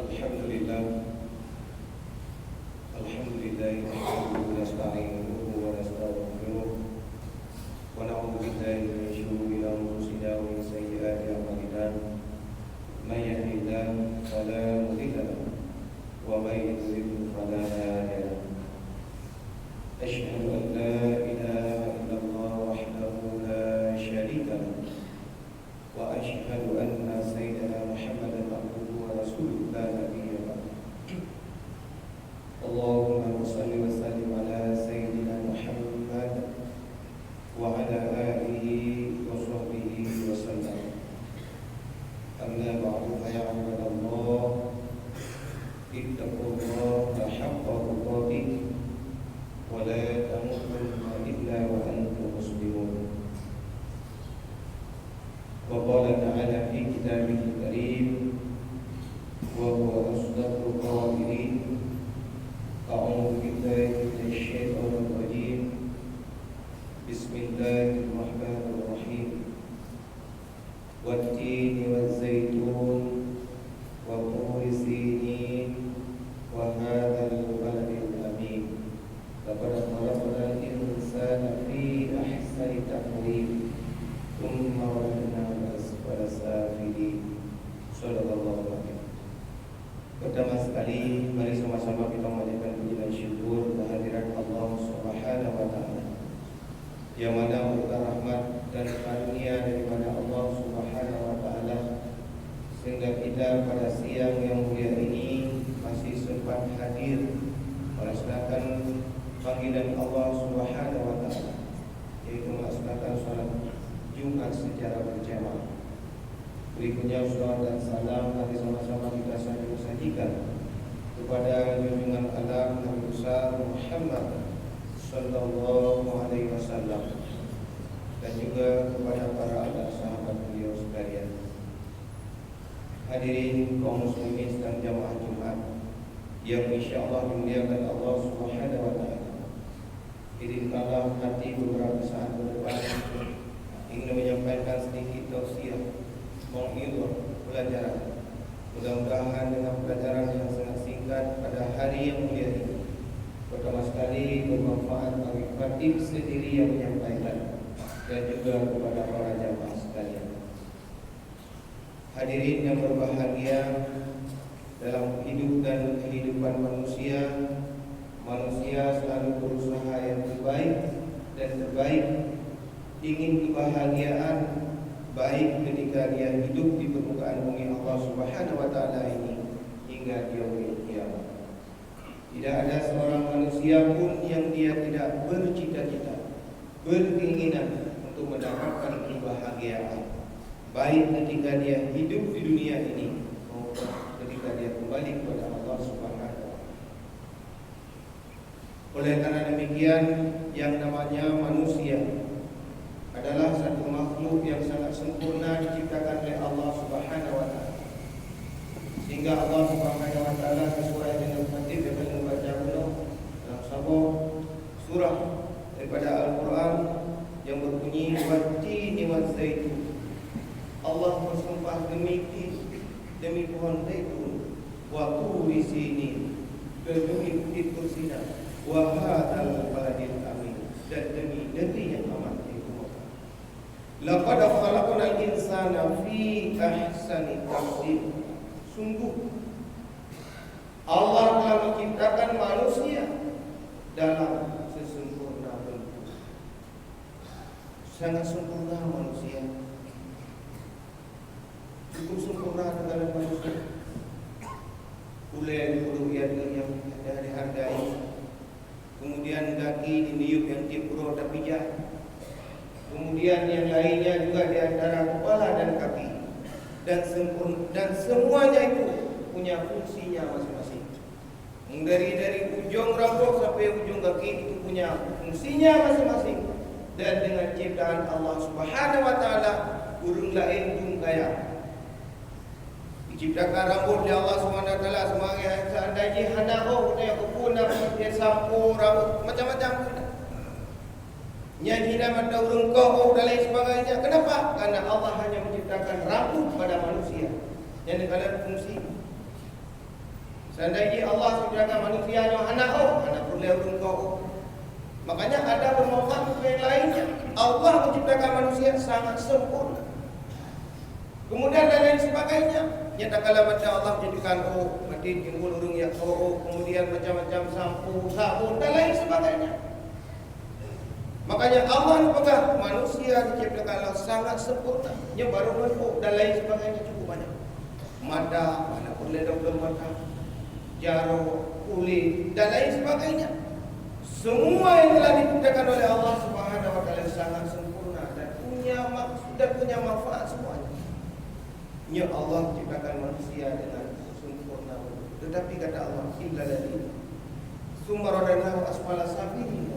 Alhamdulillah nahmaduhu wa nasta'inuhu wa nastaghfiruh wa na'udzu billahi min shururi anfusina wa min sayyiati a'malina may yahdihillahu fala mudilla lahu wa may yudlil fala hadiya lahu asyhadu an la ilaha illallah wahdahu la syarika lahu wa asyhadu anna sayyidana Muhammadan abduhu wa rasuluhu la nabiyya ba'dahu. Allahumma shalli wa sallim ala sayyidina Muhammad wa ala alihi wa sahbihi wa sallam. Amma ba'du, fa ya ibadallah, ittaqullaha haqqa tuqatih wa la tamutunna illa wa antum muslimun. Wa qala ta'ala fi kitabihil karim wa huwa asdaqul qa'ilin. أعوذ بالله من الشيطان الرجيم بسم الله الرحمن الرحيم والتين والزيتون وطور سينين وهذا البلد الأمين لقد خلقنا الإنسان في أحسن تقويم ثم رددناه أسفل سافلين صدق الله العظيم. Pertama sekali, mari sama-sama kita mengucapkan puji dan syukur kehadirat Allah Subhanahu wa taala, yang mana berkah rahmat dan karunia daripada Allah Subhanahu wa taala sehingga kita pada siang yang mulia ini masih sempat hadir melaksanakan panggilan Allah Subhanahu wa taala, yaitu melaksanakan salat Jumat secara berjamaah. Berikutnya salawat dan salam mari sama-sama kita sajikan kepada junjungan alam Nabi besar Muhammad sallallahu alaihi wasallam dan juga kepada para anak sahabat beliau sekalian. Hadirin kaum muslimin sedang jamaah Jumat yang insyaallah dimuliakan Allah Subhanahu wa taala. Izinkanlah nanti beberapa saat ke depan ingin menyampaikan sedikit tausiah menghibur pelajaran. Mudah-mudahan dengan pelajaran yang sangat singkat pada hari yang mulia ini pertama sekali bermanfaat bagi khatib sendiri yang menyampaikan dan juga kepada para jamaah sekalian. Hadirin yang berbahagia, dalam hidup dan kehidupan manusia, manusia selalu berusaha yang terbaik dan terbaik, ingin kebahagiaan baik ketika dia hidup di permukaan bumi Allah Subhanahu wa taala ini hingga yaumil qiyamah. Tidak ada seorang manusia pun yang dia tidak bercita-cita, berkeinginan untuk mendapatkan kebahagiaan baik ketika dia hidup di dunia ini maupun ketika dia kembali kepada Allah Subhanahu wa taala. Oleh karena demikian, yang namanya manusia adalah satu makhluk yang sangat sempurna diciptakan oleh Allah Subhanahu wa taala. Sehingga Allah Subhanahu wa taala sesuai dengan hadis yang kita baca dalam sebuah surah daripada Al-Qur'an yang berbunyi wat-tini waz-zaitun. Allah bersumpah demi pohon zaitun, wa turi sinin, demi bukit Tursina, wa hadzal baladil amin, dan demi negeri yang aman. Laqad khalaqnal insana fi ahsani taqwim. Sungguh Allah telah menciptakan manusia dalam sesempurna bentuk. Sangat sempurna manusia. Cukup sempurna dalam manusia. Kulit bulu yang dihargai. Kemudian kaki diniup yang tipro dan pijak. Kemudian yang lainnya juga di antara kepala dan kaki, dan semuanya itu punya fungsinya masing-masing. Dari ujung rambut sampai ujung kaki itu punya fungsinya masing-masing. Dan dengan ciptaan Allah Subhanahu wa taala, burung lain pun kaya. Diciptakan rambut oleh Allah Subhanahu wa taala sebagai seandainya hendak yang kepuna dia sapu rambut macam-macam. Nyanyi nama daun kau dan lain sebagainya. Kenapa? Karena Allah hanya menciptakan rambut pada manusia yang dengan fungsi. Seandainya Allah ciptakan manusia yang anak boleh urung kau. Makanya ada bermanfaat untuk yang lainnya. Allah menciptakan manusia sangat sempurna. Kemudian dan lain sebagainya. Nyatakanlah macam Allah jadikan mati timbul urung ya kemudian macam-macam sampu, sabun dan lain sebagainya. Makanya Allah pegang manusia diciptakan Allah sangat sempurna. Nya baru menuk dan lain sebagainya cukup banyak. Mata, mana boleh dokter mata, jarum, kulit dan lain sebagainya. Semua yang telah diciptakan oleh Allah Subhanahu wa taala sangat sempurna dan punya maksud dan punya manfaat semuanya. Nya Allah ciptakan manusia dengan sempurna. Tetapi kata Allah, illa ladzi summa radanahu asfala safilin.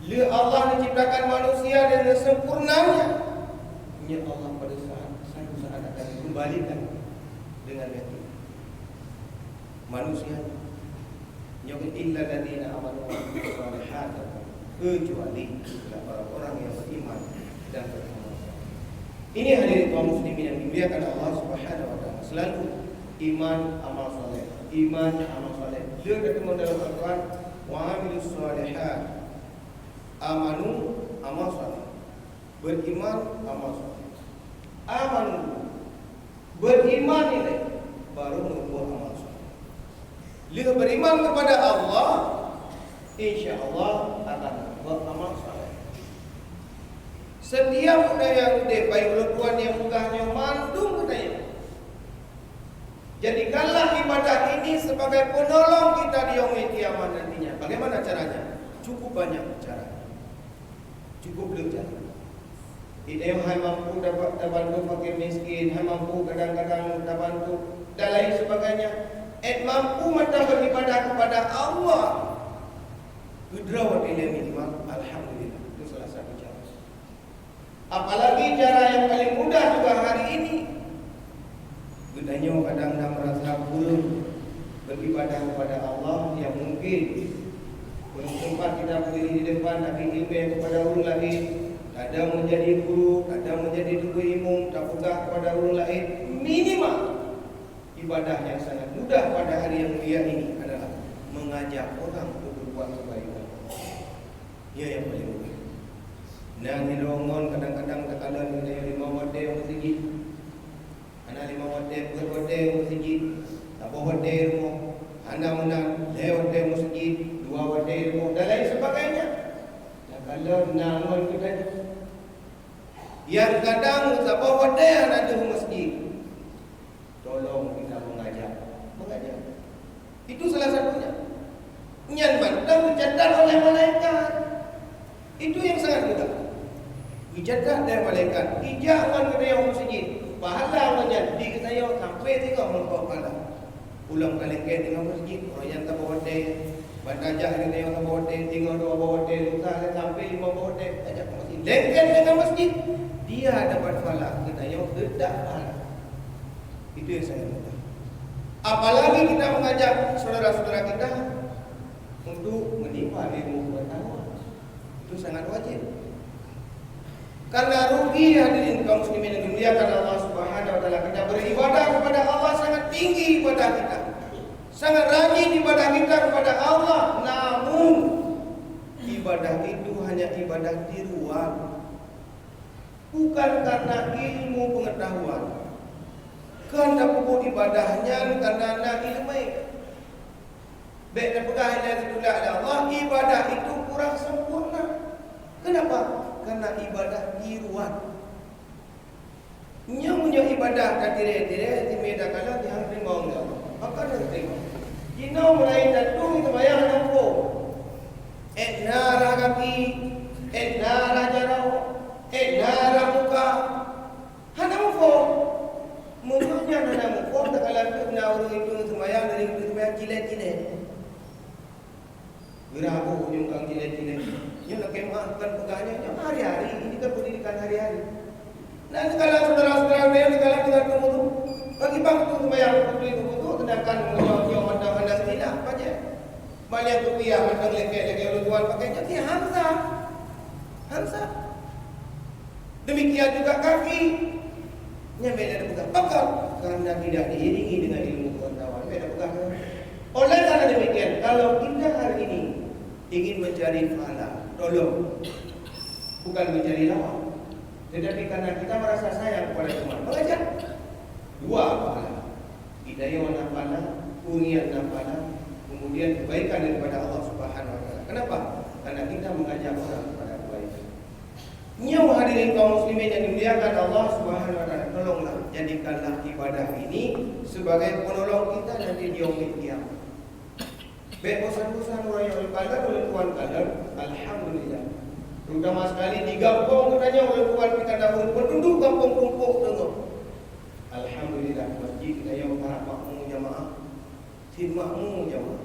Bila Allah menciptakan manusia dengan sempurnanya, nya Allah pada satu saat akan kembalikan dengan yang itu. Manusia yang illa ladina amanu wa amilus shalihat, kecuali orang yang beriman dan beramal saleh. Ini hadirin kaum muslimin yang dimuliakan Allah Subhanahu wa taala. Selalu iman amal saleh, iman amal saleh. Dia ketemu dalam Al-Quran wa amilus shalihat. Amanu amal saleh. Beriman amal saleh. Amanu beriman ini baru membuat amal saleh. Dia beriman kepada Allah, insya-Allah akan beramal saleh. Setiap budaya baik bertuan yang mugahnya mandung budaya. Jadikanlah ibadah ini sebagai penolong kita di yaumil kiamat nantinya. Bagaimana caranya? Cukup banyak cara. Cukup belajar. Ini yang mampu dapat bantu fakir miskin, yang mampu kadang-kadang dapat bantu dan lain sebagainya. Mampu mata beribadah kepada Allah. Udrawat ilmi minimal, alhamdulillah. Itu salah satu cara. Apalagi cara yang paling mudah juga hari ini. Gunanya kadang-kadang merasa belum beribadah kepada Allah yang mungkin belum sempat kita berdiri di depan tapi email kepada orang lain, kadang menjadi guru, kadang menjadi tugu imam, tak pegang kepada orang lain. Minimal ibadah yang sangat mudah pada hari yang mulia ini adalah mengajak orang untuk berbuat kebaikan. Ia yang paling mudah. Dan di rongon kadang-kadang tak ada nilai 5 wadai masjid. Anak 5 wadai berwadai masjid. Tak apa wadai rumah. Anak menang 2 wadai masjid, 2 wadai rumah dan lain sebagainya. Dan kalau namun kita yang kadang tak apa wadai anak di masjid. Tolong kita mengajar. Itu salah satunya. Yang mantap dicatat oleh malaikat. Itu yang sangat mudah. Dicatat oleh malaikat. Ijazah kepada yang masjid. Pahala awalnya di kita sampai 3 melempar pahala. Ulang kali ke dengan masjid. Orang yang tak bawa day. Bantajak kita yang tak bawa day. 3 2 bawa day. Sampai 5 bawa day. Ajak ke masjid. Lengket dengan masjid. Dia dapat pahala. Kita yang tidak pahala. Itu yang sangat mudah. Apalagi kita mengajak saudara-saudara kita untuk menimba ilmu pengetahuan. Itu sangat wajib. Karena rugi hadirin kaum muslimin yang dimuliakan Allah Subhanahu wa taala, kita beribadah kepada Allah sangat tinggi ibadah kita. Sangat rajin ibadah kita kepada Allah. Namun ibadah itu hanya ibadah tiruan. Bukan karena ilmu pengetahuan. Karena pokok ibadahnya karena ilmu. Baik dan pegang yang ditolak oleh Allah, ibadah itu kurang sempurna. Kenapa? Karena ibadah tiruan. Punya ibadah dan dire-dire timeda kala dihampir maung Allah. Maka dia terima. Jino mulai datung itu bayang nampo. Nara kaki, nara jarau, nara muka. Hana mufo. Mungkinnya nana mufo tak kala tu na urung itu semayang dari itu semayang cilet-cilet. Berabu ujung kang cilet-cilet. Yang nak kemahkan pegangnya hari-hari. Ini kan pendidikan hari-hari. Nanti kalau saudara-saudara yang dikalah dengan kamu tu, bagi bang tu sembahyang putri tu, sedangkan menjauh mandang-mandang tidak apa je. Balik tu pihak mandang leket-leket orang tuan pakainya dia Hamzah. Demikian juga kaki. Pokoknya bila ada pegang pakar karena tidak diiringi dengan ilmu pengetahuan. Bila ada pegang. Oleh karena demikian, kalau kita hari ini ingin mencari pahala, tolong bukan mencari lawan, tetapi karena kita merasa sayang kepada Tuhan, mengajar dua pahala, hidayah wa nafala, urian nafala, kemudian kebaikan daripada Allah Subhanahu wa taala. Kenapa? Karena kita mengajak orang kepada kebaikan. Nyawa hadirin kaum muslimin yang dimuliakan Allah Subhanahu wa taala, tolonglah jadikanlah ibadah ini sebagai penolong kita nanti di yaumil qiyamah. Baik bosan-bosan orang yang berkadar oleh Tuhan kadar, alhamdulillah. Terutama sekali di kampung katanya oleh Tuhan kita dahulu penduduk kampung tumpuk tengok. Alhamdulillah masjid kita yang harap makmum jamaah, makmum jamaah.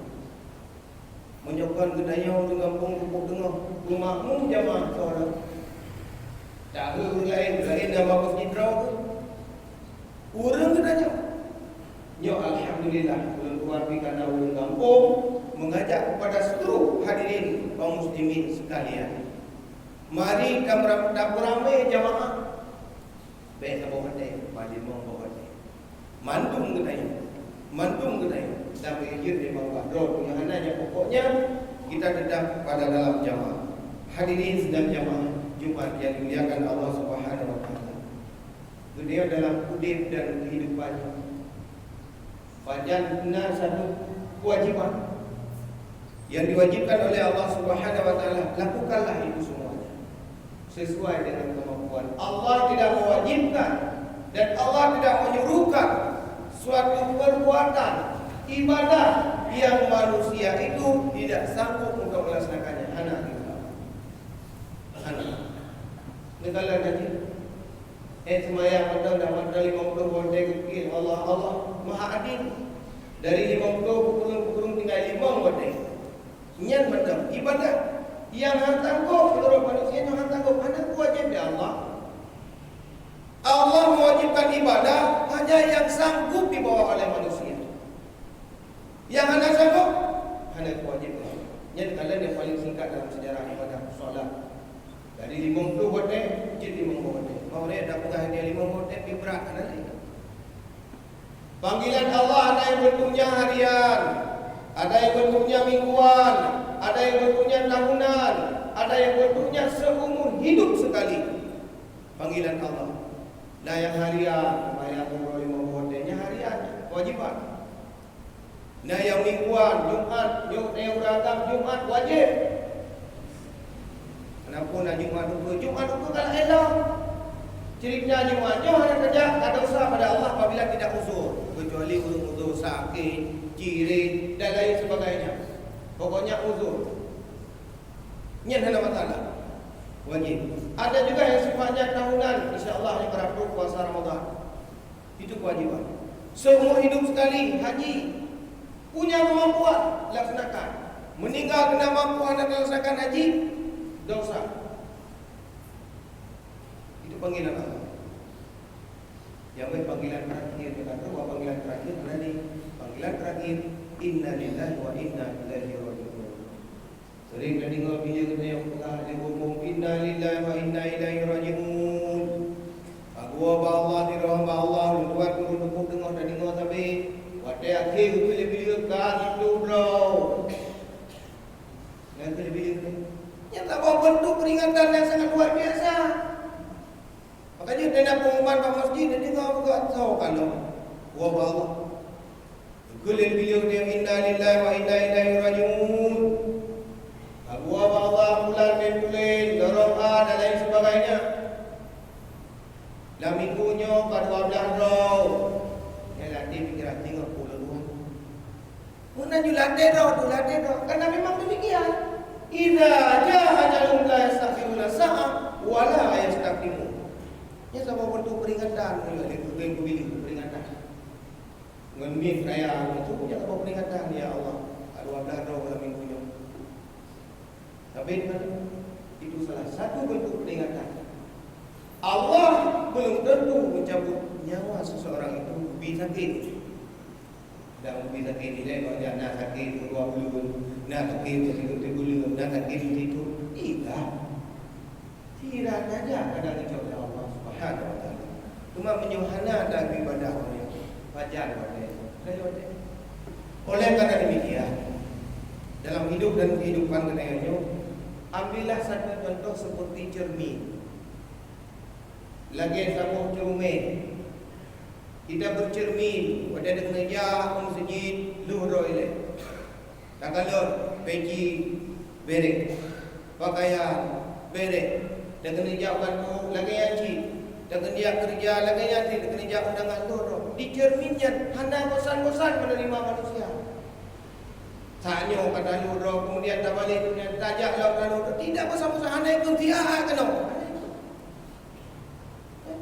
Menyokong kedaya di kampung tumpuk tengok, makmum jamaah seorang. Tak ada lain nama masjid rau ke? Urang kedaya. Yo alhamdulillah bulan Tuhan pikan dahulu kampung mengajak kepada seluruh hadirin kaum muslimin sekalian. Mari kita beramai jamaah. Baik apa hati, mari mau hati. Mantung kedai. Tapi dia memang badrol yang hanya pokoknya kita tetap pada dalam jamaah. Hadirin sedang jamaah Jumat yang dimuliakan Allah Subhanahu wa taala. Dunia dalam hidup dan kehidupannya. Benar satu kewajiban yang diwajibkan oleh Allah Subhanahu wa taala, lakukanlah itu semuanya sesuai dengan kemampuan. Allah tidak mewajibkan dan Allah tidak menyuruhkan suatu perbuatan ibadah yang manusia itu tidak sanggup untuk melaksanakannya. Anak negara nanti semayang pada dapat dari 50 bondek kecil. Allah Maha Adil. Dari 50 kurung tinggal 5 bondek. Nyan betul ibadah yang tangguh seluruh manusia yang tangguh. Mana wajib ya Allah? Allah mewajibkan ibadah hanya yang sanggup dibawa oleh manusia. Yang anda sanggup hanya kewajiban. Yang kalian yang paling singkat dalam sejarah ibadah solat. Dari 50 bondek jadi 50 bondek. Mau dia dah pegang dia 5 bondek dia berat nanti. Panggilan Allah ada yang bentuknya harian, ada yang bentuknya mingguan, ada yang bentuknya tahunan, ada yang bentuknya seumur hidup sekali. Panggilan Allah. Nah yang harian, bayar 5 bondeknya harian, kewajiban. Nah yang mingguan, Jumat, yang beragam Jumat wajib. Kenapa nak Jumat 20? Jumat 20 kalau elok. Cerita Jumat, jauh ada kerja, tak ada usaha pada Allah apabila tidak uzur. Kecuali uzur sakit, cirit dan lain sebagainya. Pokoknya uzur. Ini adalah masalah. Wajib. Ada juga yang sifatnya tahunan, insya-Allah yang beratur puasa Ramadan. Itu kewajiban. Seumur hidup sekali haji. Punya kemampuan, laksanakan. Meninggal kena mampu anda laksanakan haji, dosa. Itu panggilan Allah. Yang panggilan terakhir kita tahu bahwa panggilan terakhir adalah ni. Panggilan terakhir inna lillahi wa inna ilaihi raji'un. Sering dah dengar bila kata yang pernah dia ngomong inna lillahi wa inna ilaihi raji'un. Aku ba Allah di rahmat Allah Tuhan turun tepuk dengar dah dengar sampai pada akhir bila kan itu bro. Yang bila yang tak bawa bentuk peringatan yang sangat luar biasa. Makanya dia nak pengumuman pada masjid dia dengar juga tahu kalau wa Allah. Kulil beliau dia inna lillahi wa inna ilaihi raji'un. Abu Allah bulan bin bulan doa dan lain sebagainya. Dalam minggunya pada 12 roh. Yang latih fikiran tengok pula tu. Mana ju latih tu karena memang demikian. Idza jaa ajalun la yastakhiruna sa'a wa la yastaqimun. Ya sama bentuk peringatan yang pilih peringatan. Dengan mif raya itu punya apa peringatan ya Allah. Ada dalam minggunya. Tapi itu salah satu bentuk peringatan. Allah belum tentu mencabut nyawa seseorang itu bisa sakit. Dan bisa sakit ini kalau nak sakit 2 bulan, nak sakit 3 bulan, nak sakit itu tidak. Tidak saja kadang dijawab oleh Allah Subhanahu wa taala. Cuma menyuhana dan ibadah wajar pada. Oleh karena demikian, dalam hidup dan kehidupan kenanya, ambillah satu contoh seperti cermin. Lagi sama cermin. Kita bercermin pada kerja masjid luhur ile. Takalor peci berek. Pakaian berek. Dan kerja kantor lagi aci. Dan kerja lagi aci, kerja undangan luhur. Di cerminnya hana bosan-bosan menerima manusia. Tanya kata luhur kemudian tak balik kemudian tajak lawan luhur. Tidak bosan-bosan hana ikut dia kena.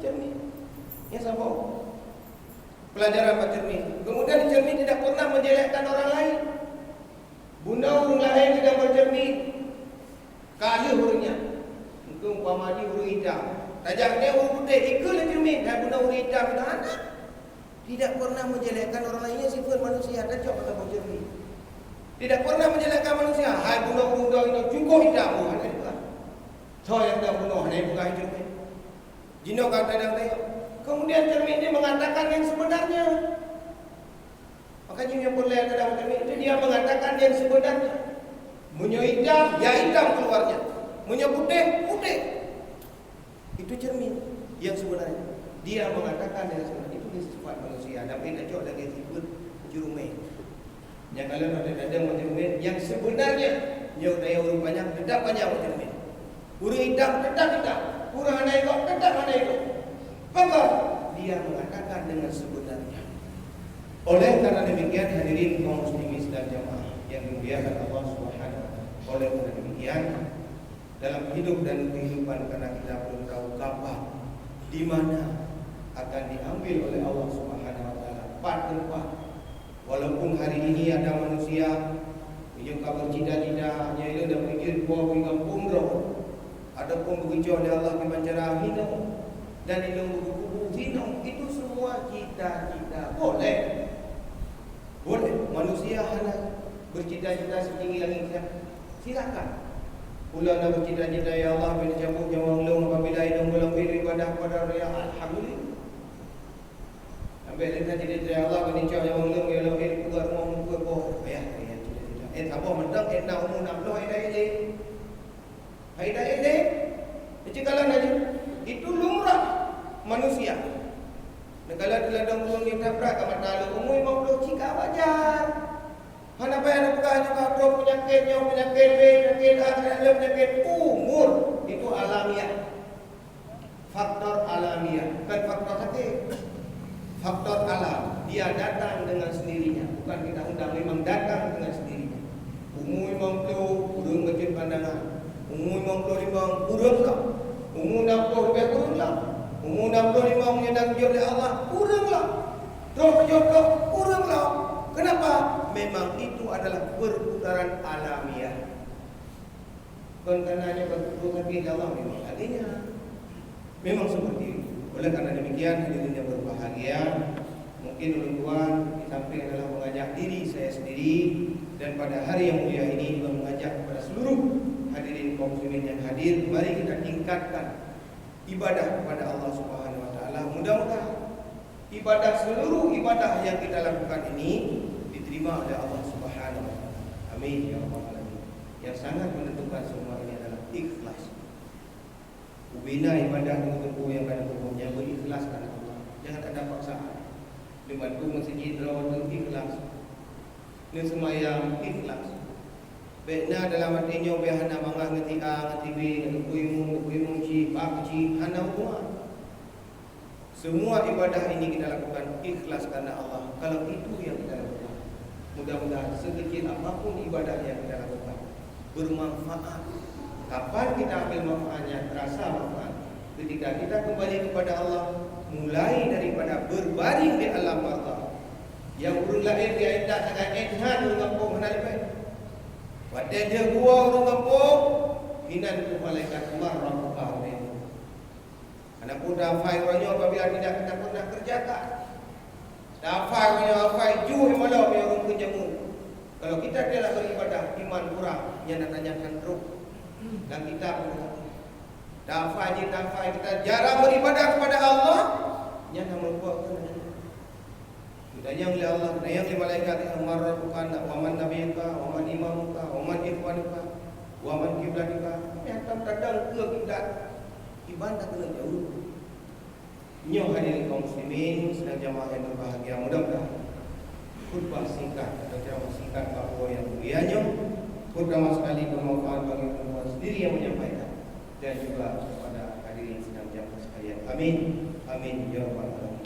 Cermin. Ya sama. Pelajaran baca cermin. Kemudian cermin tidak pernah menjelekkan orang lain. Bunda orang lain tidak bercermin. Kali hurungnya. Itu umpama di hurung hitam. Tajaknya hurung putih. Ikulah cermin. Dan bunda hurung hitam itu anak. Tidak pernah menjelekkan orang lainnya. Sifat manusia. Tajak kata bercermin. Tidak pernah menjelekkan manusia. Hai bunda hurung itu cukup hitam. Oh, ada juga. So yang dah bunuh. Ada buka cermin. Jino kata dia tengok. Kemudian cermin ini mengatakan yang sebenarnya. Makanya yang boleh ke dalam cermin itu dia mengatakan yang sebenarnya. Munyo hitam, ya hitam keluarnya. Munyo putih, putih. Itu cermin yang sebenarnya. Dia mengatakan yang sebenarnya. Itu sifat manusia. Dan kita cok lagi sifat jurumain. Yang kalian ada mencermin yang sebenarnya. Yang daya huruf banyak, tetap banyak mencermin. Huruf hitam, tetap hitam. Huruf hana ikut, tetap hana ikut. Maka dia mengatakan dengan sebenarnya. Oleh karena demikian hadirin kaum muslimin dan jamaah yang dimuliakan Allah Subhanahu wa taala. Oleh karena demikian dalam hidup dan kehidupan karena kita belum tahu kapan di mana akan diambil oleh Allah Subhanahu wa taala tempat. Walaupun hari ini ada manusia yang kabar cita-cita hanya itu dan mikir buah kampung roh. Ada pun begitu oleh Allah di mancara hina dan ilmu buku zina itu semua cita-cita boleh manusia hanya bercita-cita setinggi langit silakan pula nak bercita-cita ya Allah bila cabut jawang long apabila hidung belum beribadah kepada Allah alhamdulillah sampai cita-cita ya Allah bila cabut jawang long ya Allah buat mau buat ya cita-cita tak apa mendak nak umur 60 Haida kalau aja itu lumrah manusia. Kalau diladang ulun ni tabrak ke mata lu umum 50 cika wajar. Mana payah nak hanya kau penyakitnya penyakit B, penyakit A, penyakit umur itu alamiah. Faktor alamiah, bukan faktor sakit. Faktor alam, dia datang dengan sendirinya, bukan kita undang memang datang dengan sendirinya. Umur 50 urung kecil pandangan. Umur 55 kurang lah. Umur 60 lebih kurang lah. Umur 65 menyandang oleh Allah kurang lah. Terus jodoh kurang lah. Kenapa? Memang itu adalah perputaran alamiah. Bukan karenanya berputaran di Allah memang adanya. Memang seperti itu. Oleh karena demikian hadirin yang berbahagia, mungkin tuan di samping adalah mengajak diri saya sendiri dan pada hari yang mulia ini juga mengajak kepada seluruh hadirin kaum muslimin yang hadir, mari kita tingkatkan ibadah kepada Allah Subhanahu wa taala. Mudah-mudahan ibadah seluruh ibadah yang kita lakukan ini diterima oleh Allah Subhanahu wa taala. Amin ya rabbal alamin. Yang sangat menentukan semua ini adalah ikhlas. Ubina ibadah dengan tempuh yang pada pokoknya berikhlas karena Allah. Jangan ada paksaan. Dibantu masjid rawat ikhlas. Ni semayang ikhlas. Baiknya dalam artinya biarlah mangah ngeti A, ngeti B, ngeti ci, pak ci, hana hubungan. Semua ibadah ini kita lakukan ikhlas karena Allah. Kalau itu yang kita lakukan, mudah-mudahan sekecil apapun ibadah yang kita lakukan bermanfaat. Kapan kita ambil manfaatnya? Terasa manfaat ketika kita kembali kepada Allah, mulai daripada berbaring di alam barzakh. Yang urung lahir dia tak sangat enhan urung mana lebih. Pada dia gua urung kampung, hinan tu malaikat marrabukah ni. Anak pun dafai orangnya apabila tidak kita pernah kerjakan. Dafai orangnya dafai juh malam yang urung kerjamu. Kalau kita tidak beribadah, iman kurang, yang nanyakan terus. Dan kita dafai kita jarang beribadah kepada Allah, nya nama buatkan dayang li Allah dayang li malaikat amarrukan wa man nabiyuka wa man imamuka wa man ikhwanuka wa man qiblatika yang kadang ke kiblat ibadah kena jauh. Nyoh hadirin kaum muslimin sedang jamaah yang berbahagia, mudah-mudahan khutbah singkat atau ceramah singkat Pak yang mulianya pertama sekali bermanfaat bagi tuan sendiri yang menyampaikan dan juga kepada hadirin sedang jamaah sekalian. Amin. Amin ya rabbal alamin.